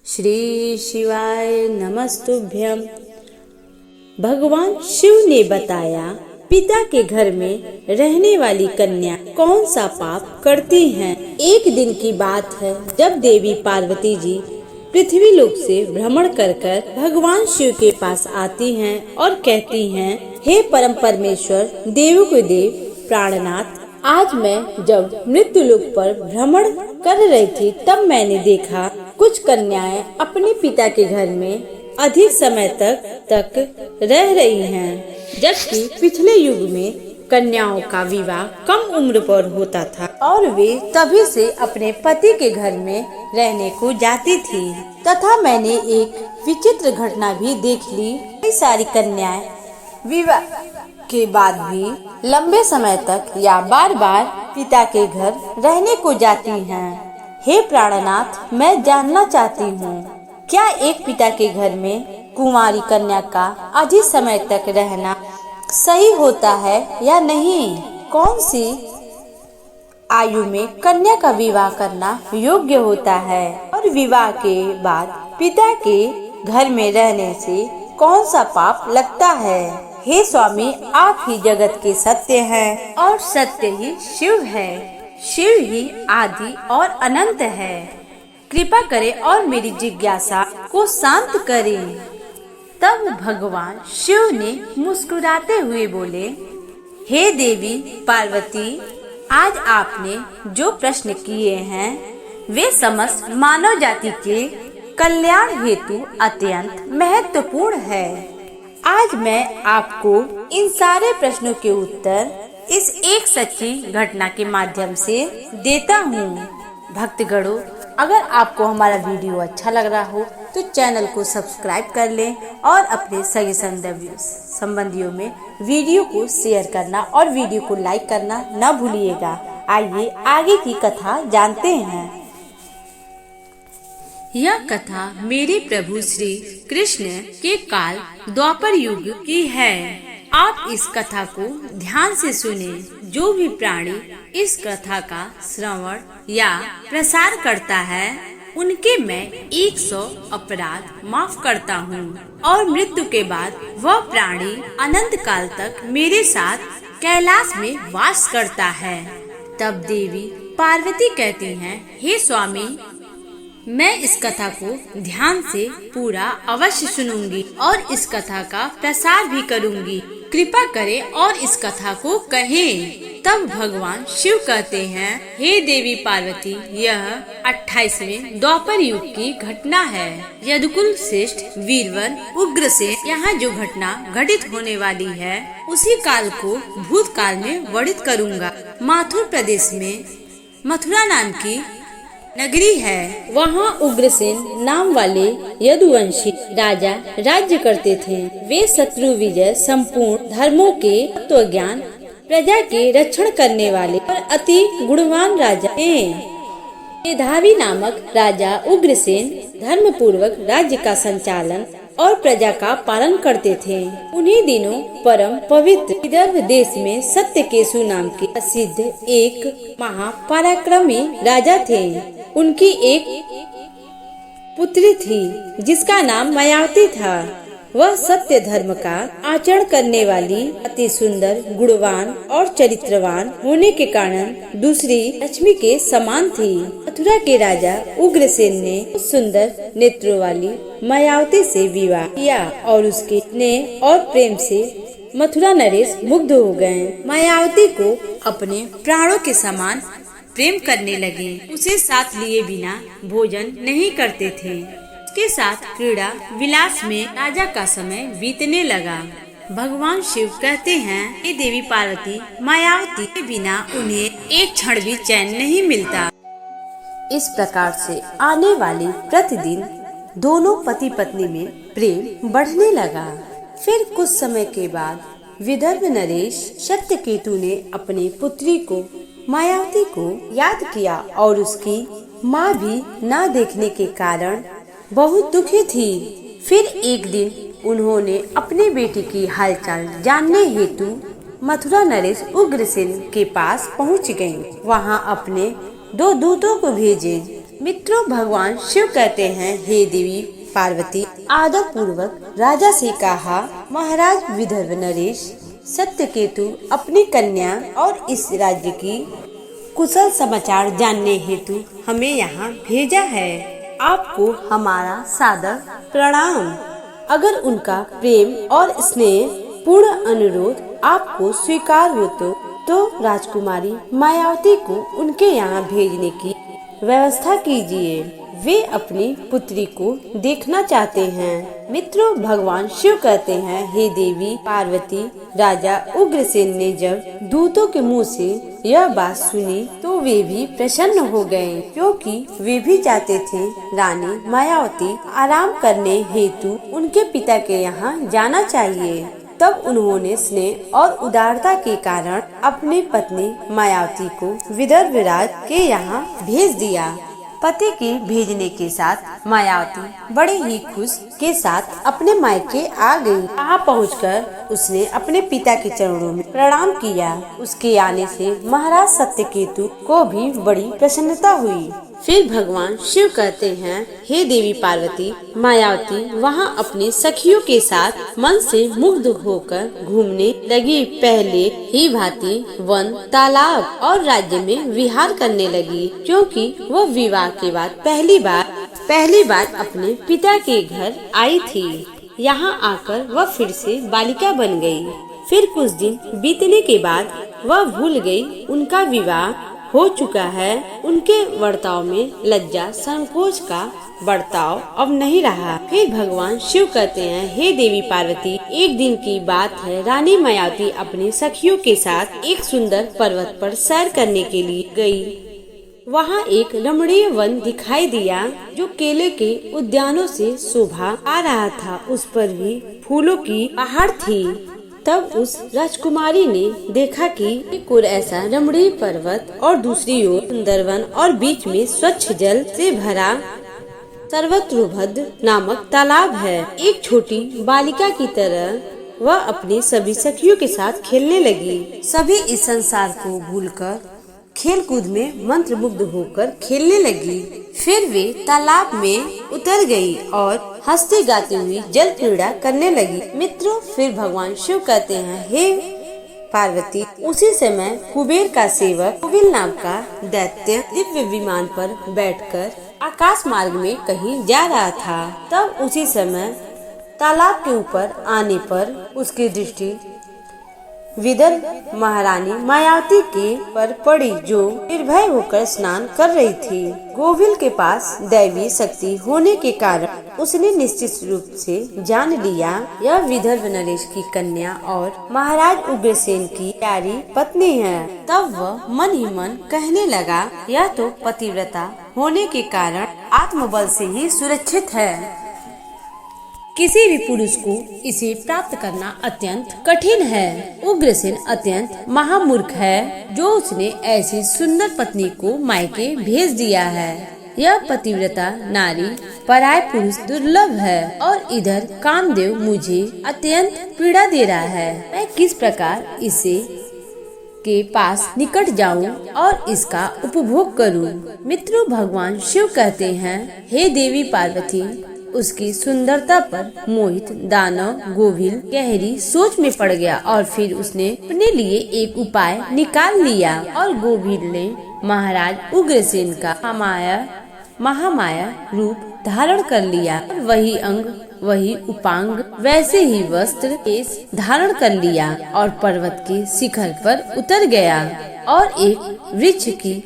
श्री शिवाय नमस्तुभ्यं। भगवान शिव ने बताया, पिता के घर में रहने वाली कन्या कौन सा पाप करती हैं। एक दिन की बात है जब देवी पार्वती जी पृथ्वी लोक से भ्रमण कर भगवान शिव के पास आती हैं और कहती हैं, हे परम परमेश्वर, देवों के देव प्राणनाथ, आज मैं जब मृत्यु लोक पर भ्रमण कर रही थी तब मैंने देखा कुछ कन्याएं अपने पिता के घर में अधिक समय तक रह रही हैं, जबकि पिछले युग में कन्याओं का विवाह कम उम्र पर होता था और वे तभी से अपने पति के घर में रहने को जाती थी। तथा मैंने एक विचित्र घटना भी देख ली। कई सारी कन्याएं विवाह के बाद भी लंबे समय तक या बार बार पिता के घर रहने को जाती हैं। हे प्राणनाथ, मैं जानना चाहती हूँ, क्या एक पिता के घर में कुंवारी कन्या का अधिक समय तक रहना सही होता है या नहीं? कौन सी आयु में कन्या का विवाह करना योग्य होता है और विवाह के बाद पिता के घर में रहने से कौन सा पाप लगता है? हे स्वामी, आप ही जगत के सत्य हैं और सत्य ही शिव है। शिव ही आदि और अनंत है। कृपा करें और मेरी जिज्ञासा को शांत करें। तब भगवान शिव ने मुस्कुराते हुए बोले, हे देवी पार्वती, आज आपने जो प्रश्न किए हैं वे समस्त मानव जाति के कल्याण हेतु अत्यंत महत्वपूर्ण है। आज मैं आपको इन सारे प्रश्नों के उत्तर इस एक सच्ची घटना के माध्यम से देता हूँ। भक्तगणों, अगर आपको हमारा वीडियो अच्छा लग रहा हो तो चैनल को सब्सक्राइब कर लें और अपने सगे संबंधियों में वीडियो को शेयर करना और वीडियो को लाइक करना न भूलिएगा। आइए आगे की कथा जानते हैं। यह कथा मेरे प्रभु श्री कृष्ण के काल द्वापर युग की है। आप इस कथा को ध्यान से सुने। जो भी प्राणी इस कथा का श्रवण या प्रसार करता है उनके मैं 100 अपराध माफ करता हूँ और मृत्यु के बाद वह प्राणी अनंत काल तक मेरे साथ कैलाश में वास करता है। तब देवी पार्वती कहती हैं, हे स्वामी, मैं इस कथा को ध्यान से पूरा अवश्य सुनूंगी और इस कथा का प्रसार भी करूंगी। कृपा करें और इस कथा को कहें। तब भगवान शिव कहते हैं, हे देवी पार्वती, यह 28वें द्वापर युग की घटना है। यदुकुल श्रेष्ठ वीरवर उग्रसेन यहाँ जो घटना घटित होने वाली है उसी काल को भूतकाल में वर्णित करूँगा। माथुर प्रदेश में मथुरा नाम की नगरी है। वहाँ उग्रसेन नाम वाले यदुवंशी राजा राज्य करते थे। वे शत्रु विजय, संपूर्ण धर्मों के तत्वज्ञान, प्रजा के रक्षण करने वाले और अति गुणवान राजा थे। मेधावी नामक राजा उग्रसेन धर्म पूर्वक राज्य का संचालन और प्रजा का पालन करते थे। उन्हीं दिनों परम पवित्र विदर्भ देश में सत्यकेशु नाम के प्रसिद्ध एक महापराक्रमी राजा थे। उनकी एक पुत्री थी जिसका नाम मायावती था। वह सत्य धर्म का आचरण करने वाली, अति सुंदर, गुणवान और चरित्रवान होने के कारण दूसरी लक्ष्मी के समान थी। मथुरा के राजा उग्रसेन ने उस सुंदर नेत्रों वाली मायावती से विवाह किया और उसके स्नेह और प्रेम से मथुरा नरेश मुग्ध हो गए। मायावती को अपने प्राणों के समान प्रेम करने लगे। उसे साथ लिए बिना भोजन नहीं करते थे। उसके साथ क्रीड़ा विलास में राजा का समय बीतने लगा। भगवान शिव कहते हैं, ये देवी पार्वती, मायावती के बिना उन्हें एक क्षण भी चैन नहीं मिलता। इस प्रकार से आने वाले प्रतिदिन दोनों पति पत्नी में प्रेम बढ़ने लगा। फिर कुछ समय के बाद विदर्भ नरेश सत्यकेतु ने अपनी पुत्री को मायावती को याद किया और उसकी माँ भी न देखने के कारण बहुत दुखी थी। फिर एक दिन उन्होंने अपनी बेटी की हालचाल जानने हेतु मथुरा नरेश उग्रसेन के पास पहुँच गयी। वहाँ अपने 2 दूतों को भेजे। मित्रों, भगवान शिव कहते हैं, हे देवी पार्वती, आदर पूर्वक राजा से कहा, महाराज विदर्भ नरेश सत्यकेतु अपनी कन्या और इस राज्य की कुशल समाचार जानने हेतु हमें यहाँ भेजा है। आपको हमारा सादर प्रणाम। अगर उनका प्रेम और स्नेह पूर्ण अनुरोध आपको स्वीकार हो तो राजकुमारी मायावती को उनके यहाँ भेजने की व्यवस्था कीजिए। वे अपनी पुत्री को देखना चाहते हैं। मित्रों, भगवान शिव कहते हैं, हे देवी पार्वती, राजा उग्रसेन ने जब दूतों के मुंह से यह बात सुनी तो वे भी प्रसन्न हो गए, क्योंकि वे भी चाहते थे रानी मायावती आराम करने हेतु उनके पिता के यहाँ जाना चाहिए। तब उन्होंने स्नेह और उदारता के कारण अपनी पत्नी मायावती को विदर्भ राज के यहाँ भेज दिया। पति के भेजने के साथ मायावती बड़े ही खुश के साथ अपने मायके आ गई। वहाँ पहुंचकर उसने अपने पिता के चरणों में प्रणाम किया। उसके आने से महाराज सत्यकेतु को भी बड़ी प्रसन्नता हुई। फिर भगवान शिव कहते हैं, हे देवी पार्वती, मायावती वहाँ अपने सखियों के साथ मन से मुग्ध होकर घूमने लगी। पहले ही भांति वन, तालाब और राज्य में विहार करने लगी, क्योंकि वह विवाह के बाद पहली बार अपने पिता के घर आई थी। यहाँ आकर वह फिर से बालिका बन गई। फिर कुछ दिन बीतने के बाद वह भूल गई उनका विवाह हो चुका है। उनके बर्ताव में लज्जा संकोच का बर्ताव अब नहीं रहा। फिर भगवान शिव कहते हैं, हे देवी पार्वती, एक दिन की बात है, रानी मायावती अपने सखियों के साथ एक सुंदर पर्वत पर सैर करने के लिए गई। वहाँ एक रमणीय वन दिखाई दिया जो केले के उद्यानों से शोभा आ रहा था। उस पर भी फूलों की पहाड़ थी। तब उस राजकुमारी ने देखा कि एक ओर ऐसा रमणीय पर्वत और दूसरी ओर सुंदर वन और बीच में स्वच्छ जल से भरा सर्वतोभद्र नामक तालाब है। एक छोटी बालिका की तरह वह अपनी सभी सखियों के साथ खेलने लगी। सभी इस संसार को भूलकर खेल कूद में मंत्रमुग्ध होकर खेलने लगी। फिर वे तालाब में उतर गई और हंसते गाते हुए जल क्रीड़ा करने लगी। मित्रों, फिर भगवान शिव कहते हैं, हे पार्वती, उसी समय कुबेर का सेवक कुबिल नाम का दैत्य दिव्य विमान पर बैठकर आकाश मार्ग में कहीं जा रहा था। तब उसी समय तालाब के ऊपर आने पर उसकी दृष्टि विदर्भ महारानी मायावती के पर पड़ी, जो निर्भय होकर स्नान कर रही थी। गोविल के पास दैवी शक्ति होने के कारण उसने निश्चित रूप से जान लिया यह विदर्भ नरेश की कन्या और महाराज उग्रसेन की प्यारी पत्नी है। तब वह मन ही मन कहने लगा, यह तो पतिव्रता होने के कारण आत्मबल से ही सुरक्षित है। किसी भी पुरुष को इसे प्राप्त करना अत्यंत कठिन है। उग्रसेन अत्यंत महामूर्ख है, जो उसने ऐसी सुंदर पत्नी को मायके भेज दिया है। यह पतिव्रता नारी पराय पुरुष दुर्लभ है और इधर कामदेव मुझे अत्यंत पीड़ा दे रहा है। मैं किस प्रकार इसे के पास निकट जाऊं और इसका उपभोग करूं। मित्रों, भगवान शिव कहते हैं, हे देवी पार्वती, उसकी सुंदरता पर मोहित दानव गोविल गहरी सोच में पड़ गया और फिर उसने अपने लिए एक उपाय निकाल लिया और गोविल ने महाराज उग्रसेन का महामाया रूप धारण कर लिया। वही अंग, वही उपांग, वैसे ही वस्त्र केश धारण कर लिया और पर्वत के शिखर पर उतर गया और एक वृक्ष की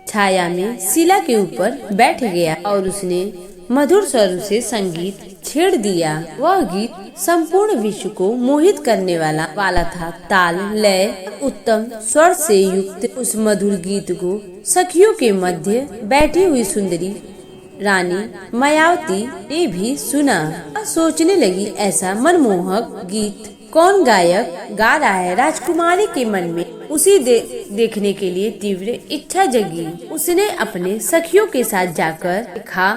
छाया में शिला के ऊपर बैठ गया और उसने मधुर स्वर से संगीत छेड़ दिया। वह गीत संपूर्ण विश्व को मोहित करने वाला था। ताल लय उत्तम स्वर से युक्त उस मधुर गीत को सखियों के मध्य बैठी हुई सुंदरी रानी मायावती ने भी सुना। सोचने लगी, ऐसा मनमोहक गीत कौन गायक गा रहा है। राजकुमारी के मन में उसी देखने के लिए तीव्र इच्छा जगी। उसने अपने सखियों के साथ जाकर देखा।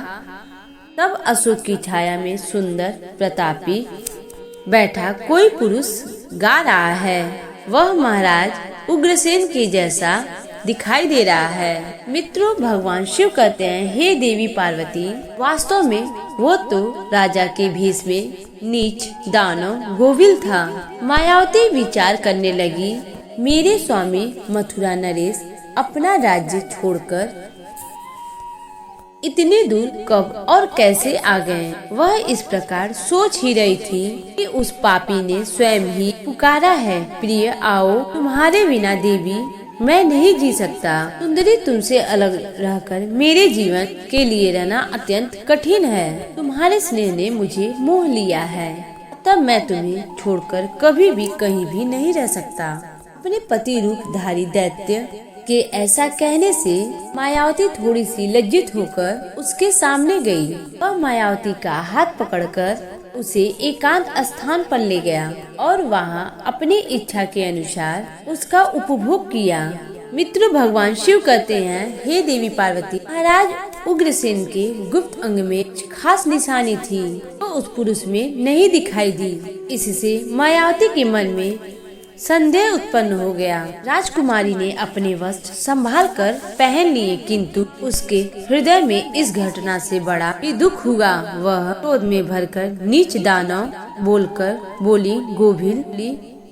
तब अशोक की छाया में सुंदर प्रतापी बैठा कोई पुरुष गा रहा है। वह महाराज उग्रसेन के जैसा दिखाई दे रहा है। मित्रों, भगवान शिव कहते हैं, हे देवी पार्वती, वास्तव में वो तो राजा के भेष में नीच दानव गोविल था। मायावती विचार करने लगी, मेरे स्वामी मथुरा नरेश अपना राज्य छोड़कर इतने दूर कब और कैसे आ गए। वह इस प्रकार सोच ही रही थी कि उस पापी ने स्वयं ही पुकारा है, प्रिय आओ, तुम्हारे बिना देवी मैं नहीं जी सकता। सुंदरी, तुमसे अलग रहकर मेरे जीवन के लिए रहना अत्यंत कठिन है। तुम्हारे स्नेह ने मुझे मोह लिया है, तब मैं तुम्हें छोड़कर कभी भी कहीं भी नहीं रह सकता। अपने पति रूपधारी दैत्य के ऐसा कहने से मायावती थोड़ी सी लज्जित होकर उसके सामने गई। वह मायावती का हाथ पकड़कर उसे एकांत स्थान पर ले गया और वहां अपनी इच्छा के अनुसार उसका उपभोग किया। मित्र, भगवान शिव कहते हैं, हे देवी पार्वती, महाराज उग्रसेन के गुप्त अंग में खास निशानी थी, वो उस पुरुष में नहीं दिखाई दी। इससे मायावती के मन में संदेह उत्पन्न हो गया। राजकुमारी ने अपने वस्त्र संभाल कर पहन लिए, किंतु उसके हृदय में इस घटना से बड़ा ही दुख हुआ। वह क्रोध में भरकर नीच दानव बोलकर बोली, गोभिल,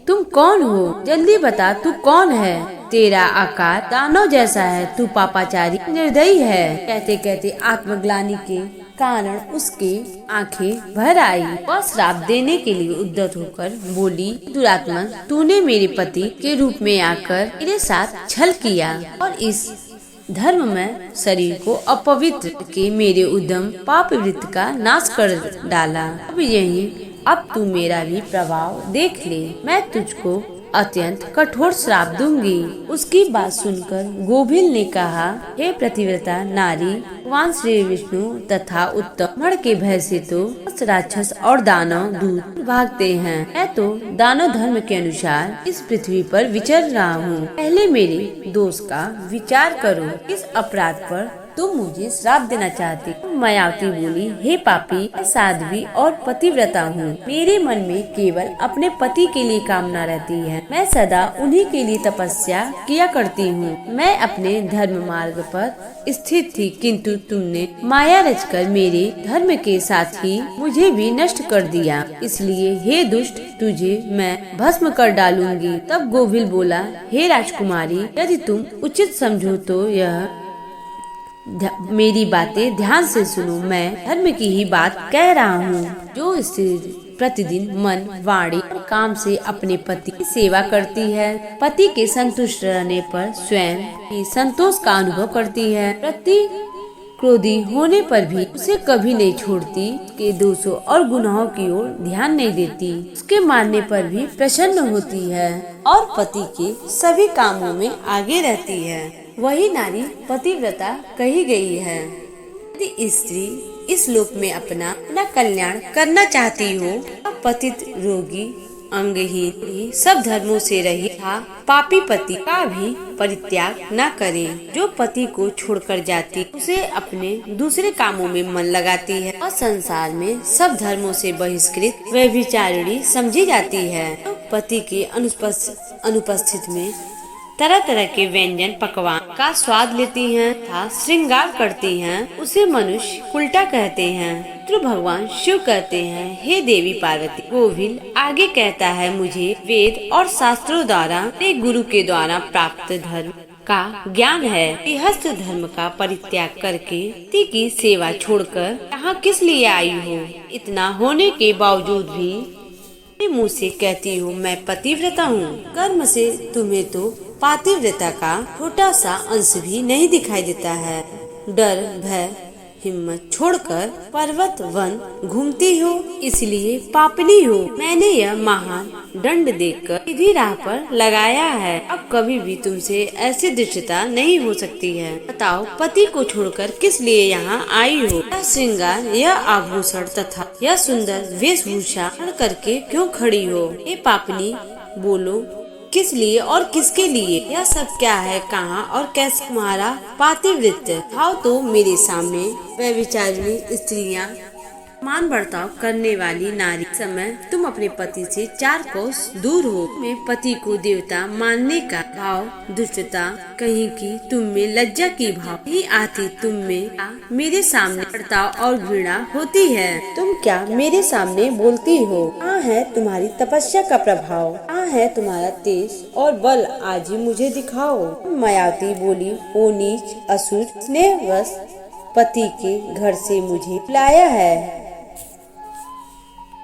तुम कौन हो? जल्दी बता, तू कौन है? तेरा आकार दानव जैसा है, तू पापाचारी निर्दयी है। कहते कहते आत्मग्लानि के कारण उसके आंखें भर आई। वह श्राप देने के लिए उद्यत होकर बोली, दुरात्मा, तूने मेरे पति के रूप में आकर मेरे साथ छल किया और इस धर्म में शरीर को अपवित्र के मेरे उद्यम पाप वृत्त का नाश कर डाला। अब तू मेरा भी प्रभाव देख ले, मैं तुझको अत्यंत कठोर श्राप दूंगी। उसकी बात सुनकर गोभिल ने कहा, हे प्रतिव्रता नारी, भगवान श्री विष्णु तथा उत्तम के भय से तो राक्षस और दानव दूर भागते हैं। मैं तो दानव धर्म के अनुसार इस पृथ्वी पर विचर रहा हूँ। पहले मेरे दोष का विचार करो, इस अपराध पर तुम मुझे श्राप देना चाहती। मायावती बोली, हे पापी, मैं साध्वी और पतिव्रता हूँ। मेरे मन में केवल अपने पति के लिए कामना रहती है। मैं सदा उन्हीं के लिए तपस्या किया करती हूँ। मैं अपने धर्म मार्ग पर स्थित थी, किंतु तुमने माया रचकर मेरे धर्म के साथ ही मुझे भी नष्ट कर दिया। इसलिए हे दुष्ट, तुझे मैं भस्म कर डालूंगी। तब गोभिल बोला, हे राजकुमारी, यदि तुम उचित समझो तो यह मेरी बातें ध्यान से सुनो। मैं धर्म की ही बात कह रहा हूँ। जो स्त्री प्रतिदिन मन, वाणी और काम से अपने पति की सेवा करती है, पति के संतुष्ट रहने पर स्वयं ही संतोष का अनुभव करती है, प्रति क्रोधी होने पर भी उसे कभी नहीं छोड़ती, के दोषों और गुनाहों की ओर ध्यान नहीं देती, उसके मानने पर भी प्रसन्न होती है और पति के सभी कामों में आगे रहती है, वही नारी पतिव्रता कही गई है। यदि स्त्री इस लोक में अपना कल्याण करना चाहती हो, पतित, रोगी, अंगहीन, सब धर्मों से रहित पापी पति का भी परित्याग न करे। जो पति को छोड़कर जाती, उसे अपने दूसरे कामों में मन लगाती है और संसार में सब धर्मों से बहिष्कृत व्यभिचारिणी समझी जाती है। तो पति के अनुपस्थित में तरह तरह के व्यंजन पकवान का स्वाद लेती हैं तथा श्रृंगार करती हैं, उसे मनुष्य उल्टा कहते हैं। तो भगवान शिव कहते हैं, हे देवी पार्वती, गोभिल आगे कहता है, मुझे वेद और शास्त्रों द्वारा एक गुरु के द्वारा प्राप्त धर्म का ज्ञान है। गृहस्थ धर्म का परित्याग करके पति की सेवा छोड़कर यहाँ किस लिए आई हो? इतना होने के बावजूद भी मुँह से कहती हूँ मैं पतिव्रता हूँ। कर्म से तुम्हें तो पातिव्रता का छोटा सा अंश भी नहीं दिखाई देता है। डर, भय, हिम्मत छोड़कर पर्वत वन घूमती हो, इसलिए पापनी हो। मैंने यह महान दंड देकर सीधी राह पर लगाया है। अब कभी भी तुमसे ऐसी दृष्टता नहीं हो सकती है। बताओ, पति को छोड़कर किस लिए यहाँ आई हो? यह श्रृंगार, यह आभूषण तथा यह सुंदर वेशभूषा करके क्यों खड़ी हो? ये पापनी, बोलो, किस लिए और किसके लिए? यह सब क्या है, कहाँ और कैसे तुम्हारा पातिव्रत्य? आओ तो मेरे सामने व्यभिचारिणी स्त्रियाँ मान बर्ताव करने वाली नारी। समय तुम अपने पति से 4 कोस दूर हो। में पति को देवता मानने का भाव, दुष्टता कहीं की तुम में लज्जा की भाव नहीं आती। तुम में मेरे सामने बर्ताव और घृणा होती है। तुम क्या मेरे सामने बोलती हो? कहाँ है तुम्हारी तपस्या का प्रभाव? कहाँ है तुम्हारा तेज और बल? आज ही मुझे दिखाओ। मायावती बोली, ओ नीच असुर, स्नेहवश पति के घर से मुझे लाया है।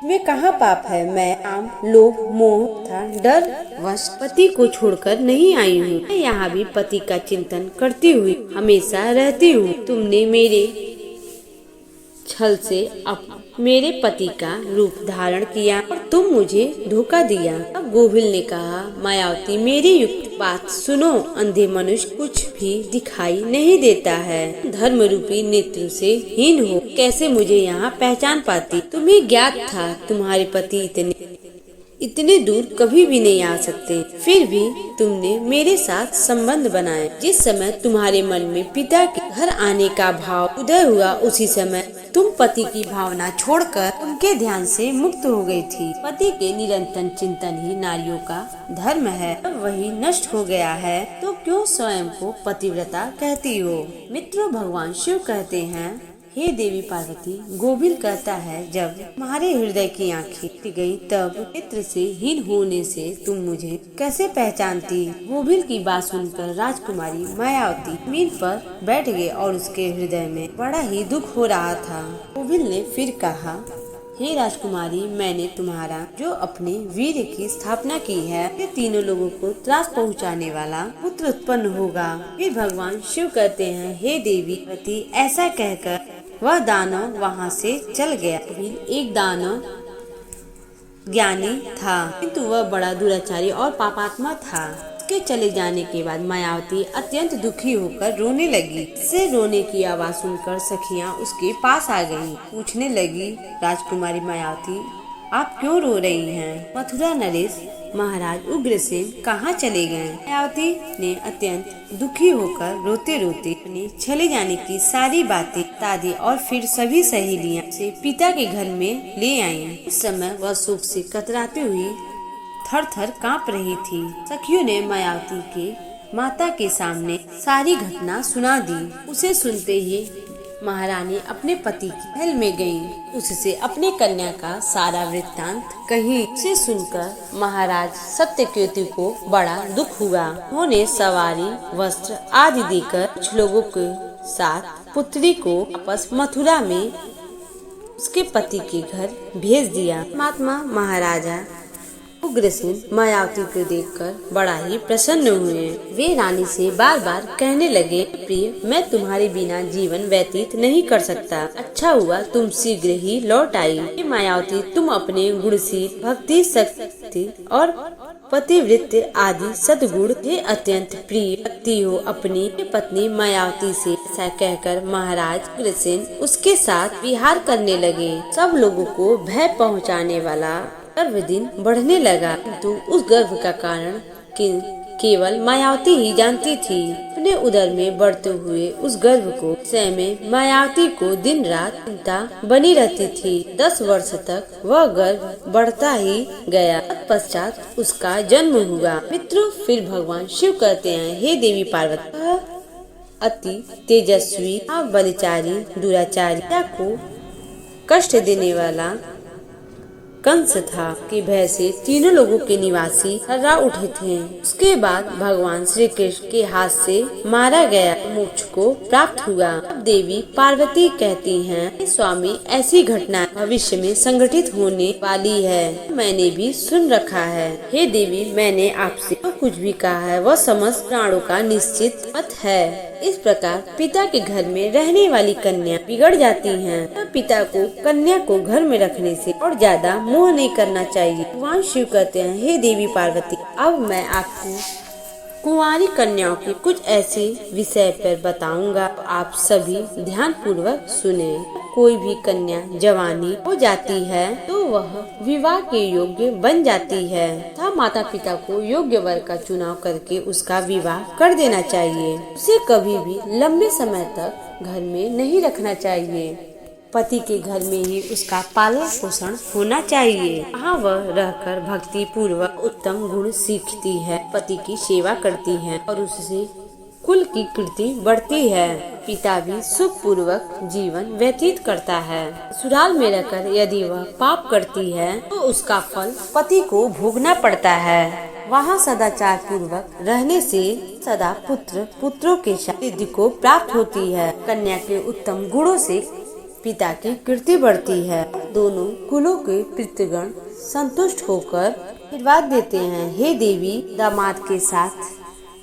मैं कहाँ पाप है? मैं काम, लोभ, मोह तथा डर वश पति को छोड़कर नहीं आई हूँ। मैं यहाँ भी पति का चिंतन करती हुई हमेशा रहती हूँ। तुमने मेरे छल से मेरे पति का रूप धारण किया और तुम मुझे धोखा दिया। अब गोभिल ने कहा, मायावती मेरी युक्त बात सुनो। अंधे मनुष्य कुछ भी दिखाई नहीं देता है। धर्म रूपी नेत्र से हीन हो कैसे मुझे यहाँ पहचान पाती? तुम्हें ज्ञात था तुम्हारे पति इतने दूर कभी भी नहीं आ सकते, फिर भी तुमने मेरे साथ संबंध बनाए। जिस समय तुम्हारे मन में पिता के घर आने का भाव उदय हुआ, उसी समय तुम पति की भावना छोड़कर उनके ध्यान से मुक्त हो गई थी। पति के निरंतर चिंतन ही नारियों का धर्म है। अब वही नष्ट हो गया है तो क्यों स्वयं को पतिव्रता कहती हो? मित्रों, भगवान शिव कहते हैं, हे देवी पार्वती, गोभिल कहता है, जब तुम्हारे हृदय की आंखें टूट गई तब नेत्र से हीन होने से तुम मुझे कैसे पहचानती? गोभिल की बात सुनकर राजकुमारी मायावती जमीन पर बैठ गई और उसके हृदय में बड़ा ही दुख हो रहा था। गोभिल ने फिर कहा, हे राजकुमारी, मैंने तुम्हारा जो अपने वीर की स्थापना की है, ये तीनों लोगों को त्रास पहुंचाने वाला पुत्र उत्पन्न होगा। फिर भगवान शिव कहते हैं, हे देवी पार्वती, ऐसा कहकर वह दानव वहाँ से चल गया। एक दानव ज्ञानी था, किंतु वह बड़ा दुराचारी और पापात्मा था। उसके चले जाने के बाद मायावती अत्यंत दुखी होकर रोने लगी। इससे रोने की आवाज सुनकर सखियां उसके पास आ गईं। पूछने लगी, राजकुमारी मायावती, आप क्यों रो रही हैं? मथुरा नरेश महाराज उग्रसेन कहाँ चले गए? मायावती ने अत्यंत दुखी होकर रोते रोते अपने चले जाने की सारी बातें बता दी और फिर सभी सहेलियां से पिता के घर में ले आई। उस समय वह शोक से कतराती हुई थर थर काँप रही थी। सखियों ने मायावती के माता के सामने सारी घटना सुना दी। उसे सुनते ही महारानी अपने पति की महल में गयी। उससे अपने कन्या का सारा वृत्तांत कही। उसे सुनकर महाराज सत्यकेतु को बड़ा दुख हुआ। उन्होंने सवारी, वस्त्र आदि देकर कुछ लोगों के साथ पुत्री को वापस मथुरा में उसके पति के घर भेज दिया। महात्मा महाराजा उग्रसेन मायावती को देखकर बड़ा ही प्रसन्न हुए। वे रानी से बार बार कहने लगे, प्रिय, मैं तुम्हारे बिना जीवन व्यतीत नहीं कर सकता। अच्छा हुआ तुम शीघ्र ही लौट आई। मायावती, तुम अपने गुणशील, भक्ति, शक्ति और पतिव्रत आदि सद्गुण ये अत्यंत प्रिय लगती हो। अपनी पत्नी मायावती से ऐसा कहकर महाराज उग्रसेन उसके साथ विहार करने लगे। सब लोगों को भय पहुँचाने वाला गर्भ दिन बढ़ने लगा, किंतु उस गर्भ का कारण केवल मायावती ही जानती थी। अपने उदर में बढ़ते हुए उस गर्भ को विषय में मायावती को दिन रात चिंता बनी रहती थी। 10 वर्ष तक वह गर्भ बढ़ता ही गया। तत्पश्चात उसका जन्म हुआ। मित्रों, फिर भगवान शिव कहते हैं, हे देवी पार्वती, अति तेजस्वी, बलचारी, दुराचारी को कष्ट देने वाला कंस था कि भय से तीनों लोगों के निवासी थर्रा उठे थे। उसके बाद भगवान श्री कृष्ण के हाथ से मारा गया, मोक्ष को प्राप्त हुआ। अब देवी पार्वती कहती हैं, स्वामी, ऐसी घटना भविष्य में संघटित होने वाली है, मैंने भी सुन रखा है। हे देवी, मैंने आपसे जो कुछ भी कहा है वह समस्त प्राणों का निश्चित मत है। इस प्रकार पिता के घर में रहने वाली कन्या बिगड़ जाती हैं। पिता को कन्या को घर में रखने से और ज्यादा मोह नहीं करना चाहिए। भगवान शिव कहते हैं, हे देवी पार्वती, अब मैं आपको कुंवारी कन्याओं के कुछ ऐसे विषय पर बताऊंगा, आप सभी ध्यान पूर्वक सुने। कोई भी कन्या जवानी हो जाती है तो वह विवाह के योग्य बन जाती है तथा माता पिता को योग्य वर का चुनाव करके उसका विवाह कर देना चाहिए। उसे कभी भी लंबे समय तक घर में नहीं रखना चाहिए। पति के घर में ही उसका पालन पोषण होना चाहिए। वहाँ वह रहकर भक्ति पूर्वक उत्तम गुण सीखती है, पति की सेवा करती है और उससे कुल की कीर्ति बढ़ती है। पिता भी सुख पूर्वक जीवन व्यतीत करता है। ससुराल में रहकर यदि वह पाप करती है तो उसका फल पति को भोगना पड़ता है। वहाँ सदाचार पूर्वक रहने से सदा पुत्रों के सिद्धि को प्राप्त होती है। कन्या के उत्तम गुणों से पिता की कीर्ति बढ़ती है। दोनों कुलों के पितृगण संतुष्ट होकर आशीर्वाद देते हैं। हे देवी, दामाद के साथ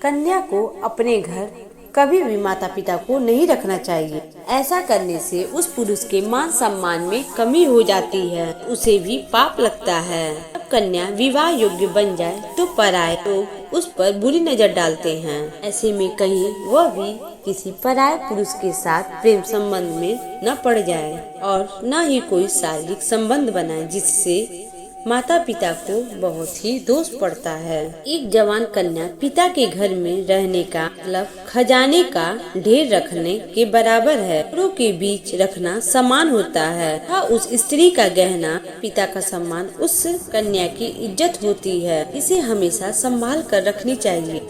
कन्या को अपने घर कभी भी माता पिता को नहीं रखना चाहिए। ऐसा करने से उस पुरुष के मान सम्मान में कमी हो जाती है, उसे भी पाप लगता है। जब कन्या विवाह योग्य बन जाए तो पराये लोग उस पर बुरी नजर डालते हैं। ऐसे में कहीं वह भी किसी पराये पुरुष के साथ प्रेम संबंध में न पड़ जाए और न ही कोई शारीरिक संबंध बनाए, जिससे माता पिता को बहुत ही दोष पड़ता है। एक जवान कन्या पिता के घर में रहने का मतलब खजाने का ढेर रखने के बराबर है। औरों के बीच रखना समान होता है। उस स्त्री का गहना पिता का सम्मान, उस कन्या की इज्जत होती है। इसे हमेशा संभाल कर रखनी चाहिए।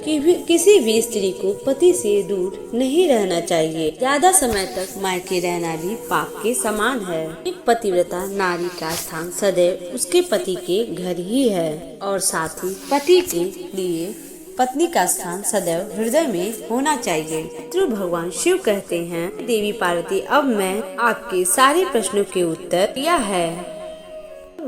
किसी भी स्त्री को पति से दूर नहीं रहना चाहिए। ज्यादा समय तक मायके रहना भी पाप के समान है। एक पतिव्रता नारी का स्थान सदैव उसके पति के घर ही है और साथ ही पति के लिए पत्नी का स्थान सदैव हृदय में होना चाहिए। पितृ भगवान शिव कहते हैं, देवी पार्वती, अब मैं आपके सारे प्रश्नों के उत्तर दिया है।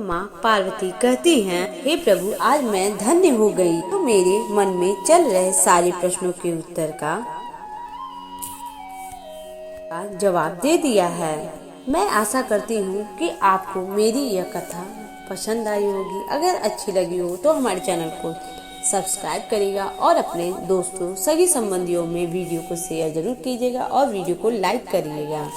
माँ पार्वती कहती हैं, हे प्रभु, आज मैं धन्य हो गई। तो मेरे मन में चल रहे सारे प्रश्नों के उत्तर का जवाब दे दिया है। मैं आशा करती हूँ कि आपको मेरी यह कथा पसंद आई होगी। अगर अच्छी लगी हो तो हमारे चैनल को सब्सक्राइब करिएगा और अपने दोस्तों सगी संबंधियों में वीडियो को शेयर जरूर कीजिएगा और वीडियो को लाइक करिएगा।